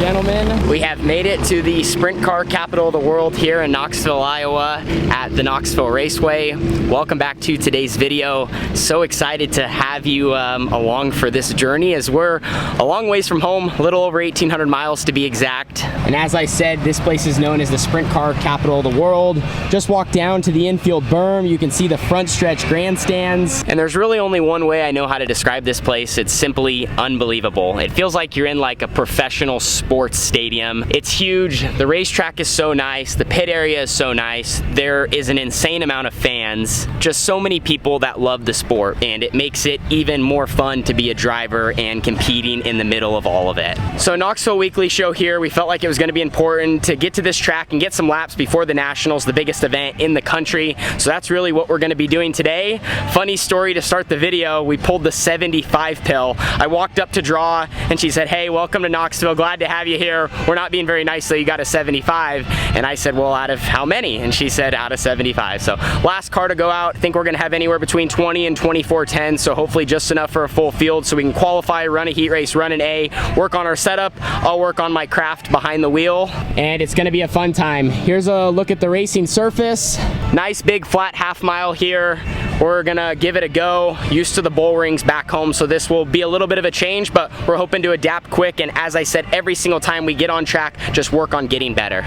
gentlemen, we have made it to the sprint car capital of the world here in Knoxville, Iowa at the Knoxville Raceway. Welcome back to today's video. So excited to have you along for this journey as we're a long ways from home, a little over 1,800 miles to be exact. And as I said, this place is known as the sprint car capital of the world. Just walk down to the infield berm, you can see the front stretch grandstands. And there's really only one way I know how to describe this place. It's simply unbelievable. It feels like you're in like a professional sports stadium. It's huge. The racetrack is so nice. The pit area is so nice. There is an insane amount of fans. Just so many people that love the sport, and it makes it even more fun to be a driver and competing in the middle of all of it. So Knoxville Weekly Show here, we felt like it was going to be important to get to this track and get some laps before the Nationals, the biggest event in the country. So that's really what we're going to be doing today. Funny story to start the video, we pulled the 75 pill. I walked up to draw and she said, "Hey, welcome to Knoxville, glad to have you here. We're not being very nice, so you got a 75. And I said, well, out of how many? And she said, out of 75. So last car to go out. I think we're gonna have anywhere between 20 and 2410, so hopefully just enough for a full field so we can qualify, run a heat race, run an A, work on our setup. I'll work on my craft behind the wheel, and it's gonna be a fun time. Here's a look at the racing surface. Nice big flat half mile here. We're gonna give it a go. Used to the bull rings back home, so this will be a little bit of a change, but we're hoping to adapt quick, and as I said, every single time we get on track, just work on getting better.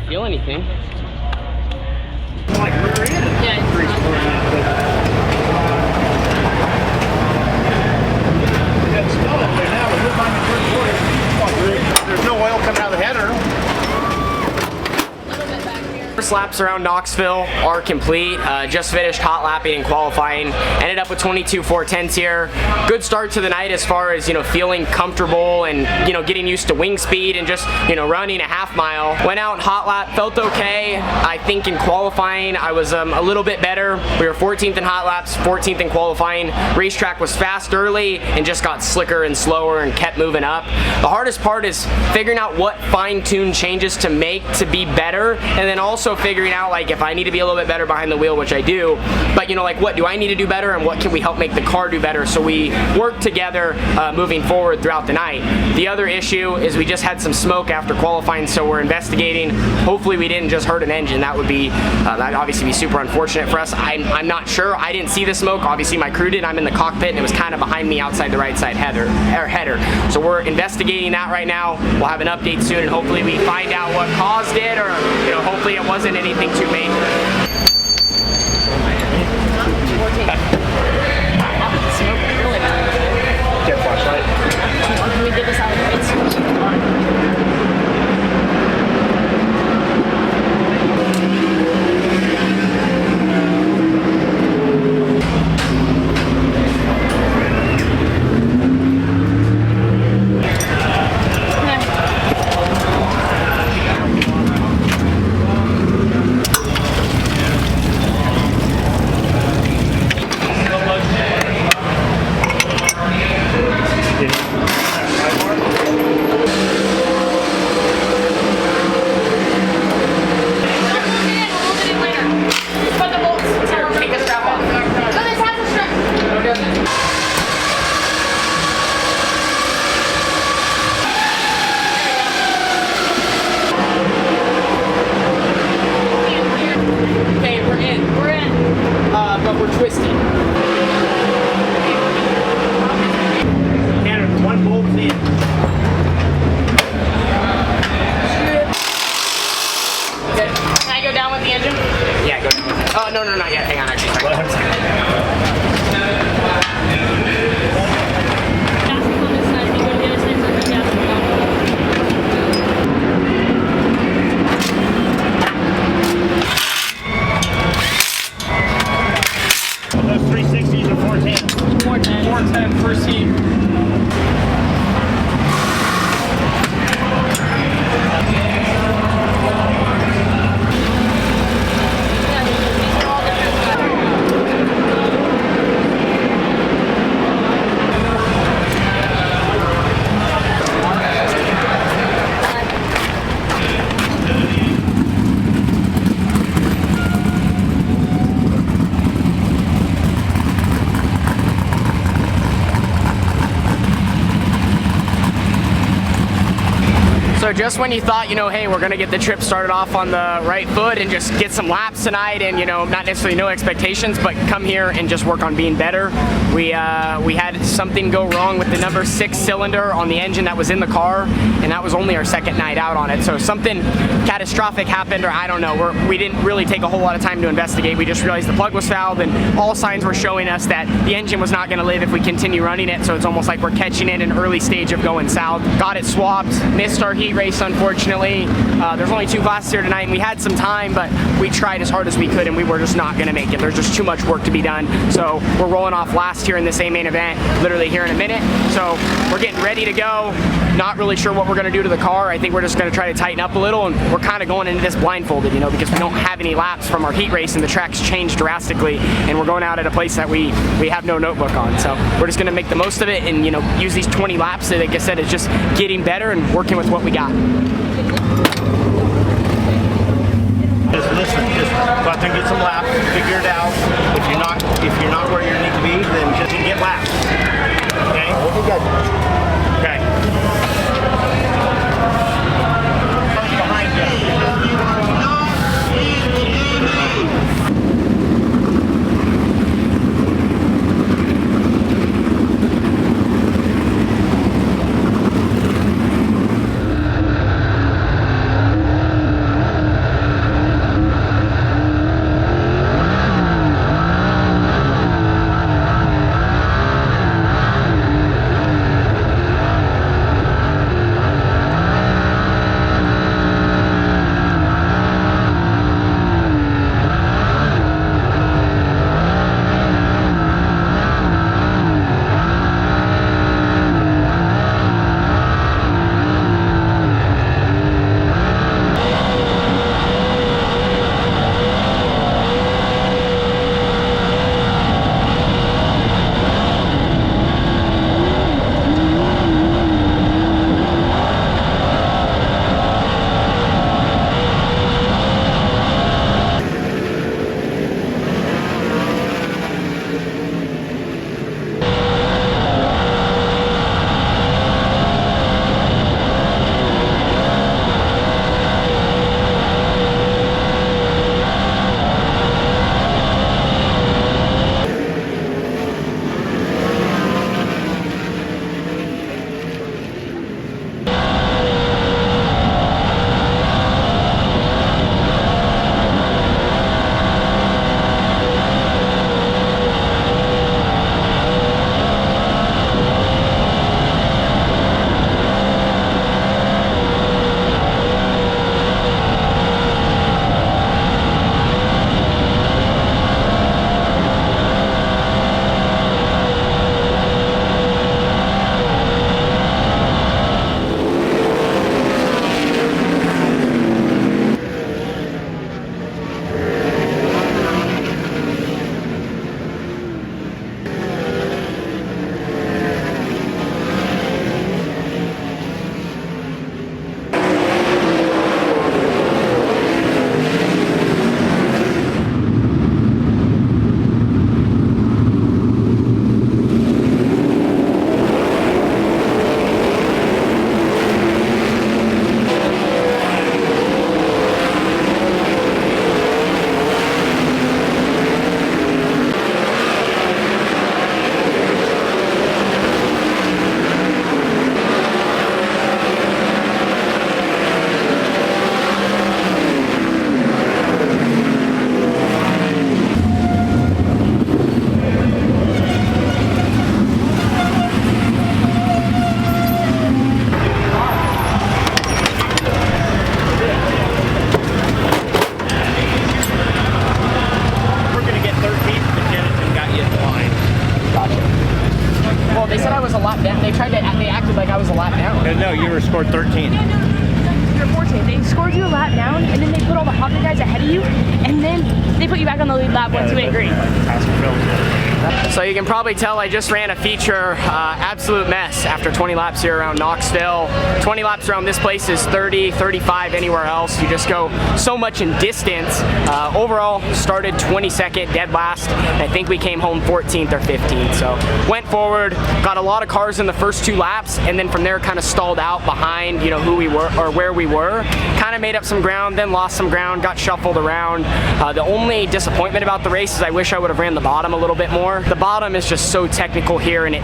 Feel anything. Like rear end. Yeah. There's no oil coming out of the header. First laps around Knoxville are complete. Just finished hot lapping and qualifying. Ended up with 22.410s here. Good start to the night as far as, feeling comfortable and, getting used to wing speed and just, running a half mile. Went out and hot lap, felt okay. I think in qualifying I was a little bit better. We were 14th in hot laps, 14th in qualifying. Racetrack was fast early and just got slicker and slower and kept moving up. The hardest part is figuring out what fine-tuned changes to make to be better, and then also figuring out like if I need to be a little bit better behind the wheel, which I do, but like what do I need to do better and what can we help make the car do better, so we work together moving forward throughout the night. The other issue is we just had some smoke after qualifying, so we're investigating. Hopefully we didn't just hurt an engine. That would be that'd obviously be super unfortunate for us. I'm not sure. I didn't see the smoke. Obviously my crew did. I'm in the cockpit and it was kind of behind me outside the right side header. So we're investigating that right now. We'll have an update soon and hopefully we find out what caused it, or hopefully it wasn't anything too major. Get flashlight. Can we get this out of the So just when you thought, hey, we're gonna get the trip started off on the right foot and just get some laps tonight and, not necessarily no expectations, but come here and just work on being better. We had something go wrong with the number 6 cylinder on the engine that was in the car, and that was only our second night out on it. So something catastrophic happened, or I don't know. We didn't really take a whole lot of time to investigate. We just realized the plug was fouled, and all signs were showing us that the engine was not gonna live if we continue running it. So it's almost like we're catching it in an early stage of going south. Got it swapped, missed our heat race, unfortunately. There's only 2 classes here tonight, and we had some time, but we tried as hard as we could, and we were just not gonna make it. There's just too much work to be done. So we're rolling off last here in the same main event, literally here in a minute. So we're getting ready to go. Not really sure what we're gonna do to the car. I think we're just gonna try to tighten up a little, and we're kind of going into this blindfolded, because we don't have any laps from our heat race, and the track's changed drastically, and we're going out at a place that we have no notebook on. So we're just gonna make the most of it and, use these 20 laps that, like I said, is just getting better and working with what we got. Just listen, just go out there and get some laps, figure it out. If you're not where you need to be, then just get laps. Okay? Okay. Behind you. No, you were scored 13. You're 14. They scored you a lap down, and then they put all the hotter guys ahead of you, and then they put you back on the lead lap once you went green. Pass and fill. So you can probably tell I just ran a feature, absolute mess after 20 laps here around Knoxville. 20 laps around this place is 30, 35 anywhere else. You just go so much in distance. Overall, started 22nd, dead last. I think we came home 14th or 15th. So went forward, got a lot of cars in the first 2 laps, and then from there kind of stalled out behind, you know, who we were or where we were. Kind of made up some ground, then lost some ground, got shuffled around. The only disappointment about the race is I wish I would have ran the bottom a little bit more. The bottom is just so technical here, and it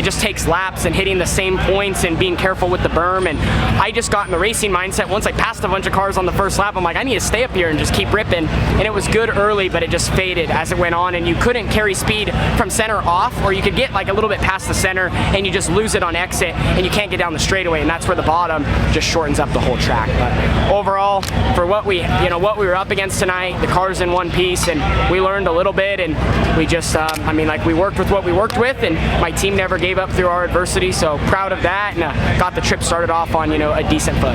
just takes laps and hitting the same points and being careful with the berm. And I just got in the racing mindset once I passed a bunch of cars on the first lap. I'm like, I need to stay up here and just keep ripping. And it was good early, but it just faded as it went on, and you couldn't carry speed from center off, or you could get like a little bit past the center and you just lose it on exit and you can't get down the straightaway, and that's where the bottom just shortens up the whole track. But overall, for what we were up against tonight, the car's in one piece, and we learned a little bit, and we just I mean, like, we worked with what we worked with, and my team never gave up through our adversity, so proud of that, and got the trip started off on, you know, a decent foot.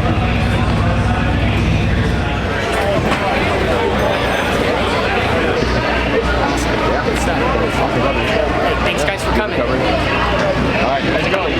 Hey, thanks guys for coming. All right, how's it going?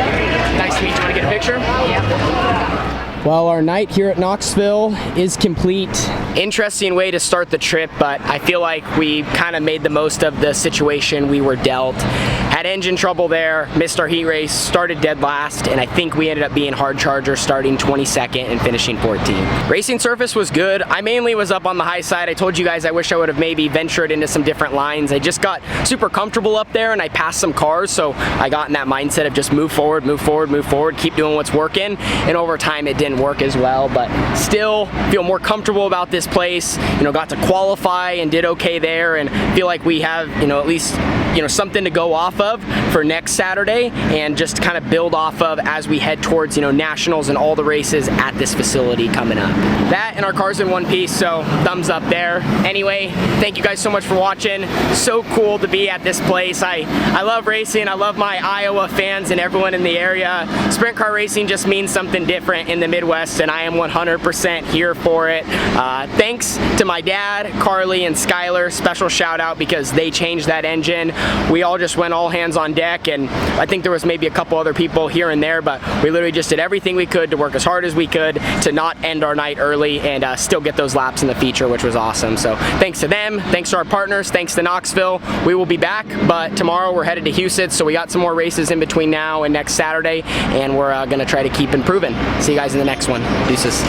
Nice to meet you. Want to get a picture? Yeah. Well, our night here at Knoxville is complete. Interesting way to start the trip, but I feel like we kind of made the most of the situation we were dealt. Had engine trouble there, missed our heat race, started dead last, and I think we ended up being hard charger, starting 22nd and finishing 14th. Racing surface was good. I mainly was up on the high side. I told you guys I wish I would have maybe ventured into some different lines. I just got super comfortable up there, and I passed some cars, so I got in that mindset of just move forward, move forward, move forward, keep doing what's working, and over time it didn't work as well, but still feel more comfortable about this place. You know, got to qualify and did okay there, and feel like we have, you know, at least, you know, something to go off of for next Saturday, and just kind of build off of as we head towards, you know, nationals and all the races at this facility coming up. That and our car's in one piece, so thumbs up there. Anyway, thank you guys so much for watching. So cool to be at this place. I love racing. I love my Iowa fans and everyone in the area. Sprint car racing just means something different in the Midwest, and I am 100% here for it. Thanks to my dad, Carly, and Skylar. Special shout out, because they changed that engine. We all just went all hands on deck, and I think there was maybe a couple other people here and there, but we literally just did everything we could to work as hard as we could to not end our night early and still get those laps in the feature, which was awesome. So thanks to them, thanks to our partners, thanks to Knoxville. We will be back, but tomorrow we're headed to Houston, so we got some more races in between now and next Saturday, and we're gonna try to keep improving. See you guys in the next one. Deuces.